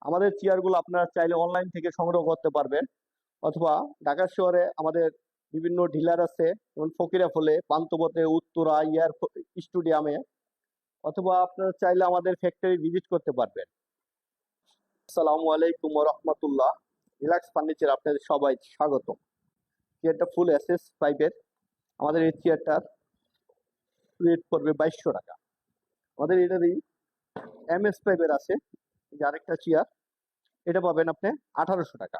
আমাদের চেয়ারগুলো আপনারা চাইলে অনলাইন থেকে সংগ্রহ করতে পারবেন, অথবা ঢাকা শহরে আমাদের বিভিন্ন ডিলার আছে, যেমন ফকিরাফুলে, পান্থপথে, উত্তরা, স্টুডিয়ামে, অথবা আপনারা চাইলে আমাদের ফ্যাক্টরি ভিজিট করতে পারবেন। আসসালামু আলাইকুম ওয়া রাহমাতুল্লাহ। রিল্যাক্স ফার্নিচার আপনাদের সবাই স্বাগত। চেয়ারটা ফুল এসএস পাইপের। আমাদের এই চেয়ারটার রেট পড়বে 2200 টাকা। আমাদের এটারই এমএস পাইপের আছে, এই যে আরেকটা চেয়ার, এটা পাবেন আপনি 1800 টাকা।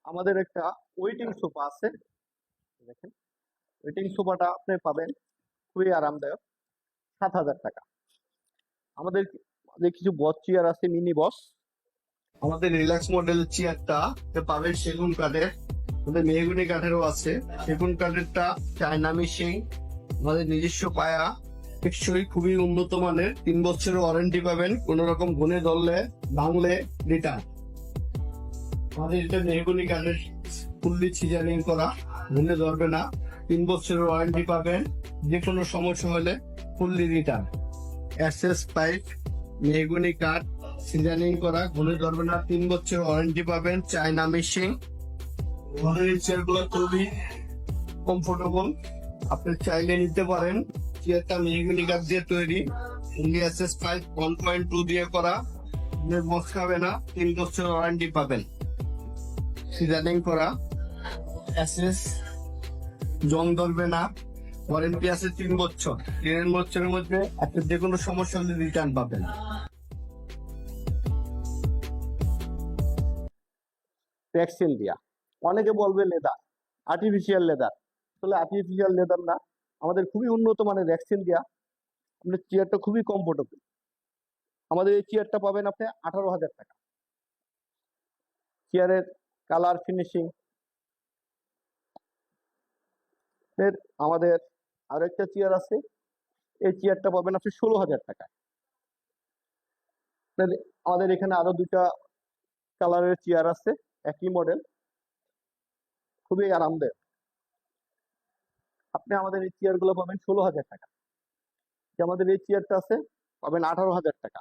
আমাদের একটা ওয়েটিং সোফা আছে, দেখেন ওয়েটিং সোফাটা আপনি পাবেন খুবই আরামদায়ক, 7000 টাকা। আমাদের আমাদের কিছু বস চেয়ার আছে, মিনি বস। আমাদের রিল্যাক্স মডেল চেয়ারটা পাবেন সেগুন কাঠের, আমাদের মেহগুনি কাঠেরও আছে। সেগুন কাঠেরটা চায়না মিশিং, আমাদের নিজস্ব পায়া, টেকসই, খুবই উন্নত মানের। 3 বছরের ওয়ারেন্টি পাবেন, কোন রকম গুণে ধরলে ভাঙলে রিটার্ন। আমাদের এটা মেহগুনি কাঠের, ফুললি সিজারিং করা, গুণে ধরবে না। 3 বছরের ওয়ারেন্টি পাবেন, যে কোনো সমস্যা হলে ফুললি রিটার্ন। এসএস পাইপ, মেহগুনি কাঠ, সিজারিং করা, গুণে ধরবে না। 3 বছর ওয়ারেন্টি পাবেন। China machine. আমাদের এই চেয়ারগুলো খুবই কমফোর্টেবল, আপনি চাইলে নিতে পারেন। চেয়ারটা মেহগুনি কাঠ দিয়ে তৈরি, এসএস পাইপ 1.2 দিয়ে করা, বস খাবে না। 3 বছর ওয়ারেন্টি পাবেন। সিজারিং করা, এসএস, জং ধরবে না, ওয়ারেন্টি আছে 3 বছর। 3 বছরের মধ্যে আপনি যে কোনো সমস্যা হলে রিটার্ন পাবেন। ভ্যাকসিন দিয়া, অনেকে বলবে লেদার, আর্টিফিশিয়াল লেদার। আসলে আর্টিফিশিয়াল লেদার না, আমাদের খুবই উন্নত মানের ভ্যাকসিন দিয়া আপনার চেয়ারটা খুবই কমফোর্টেবল। আমাদের এই চেয়ারটা পাবেন আপনি 18,000 টাকা। চেয়ারের কালার ফিনিশিং এর আমাদের আরো একটা চেয়ার আছে, এই চেয়ারটা পাবেন আপনি 16,000 টাকায়। আমাদের এখানে আরো দুটা কালারের চেয়ার আছে, একই মডেল, খুবই আরামদায়ক। আপনি আমাদের এই চেয়ার গুলো পাবেন 16,000 টাকা। যে আমাদের এই চেয়ারটা আছে পাবেন 18,000 টাকা।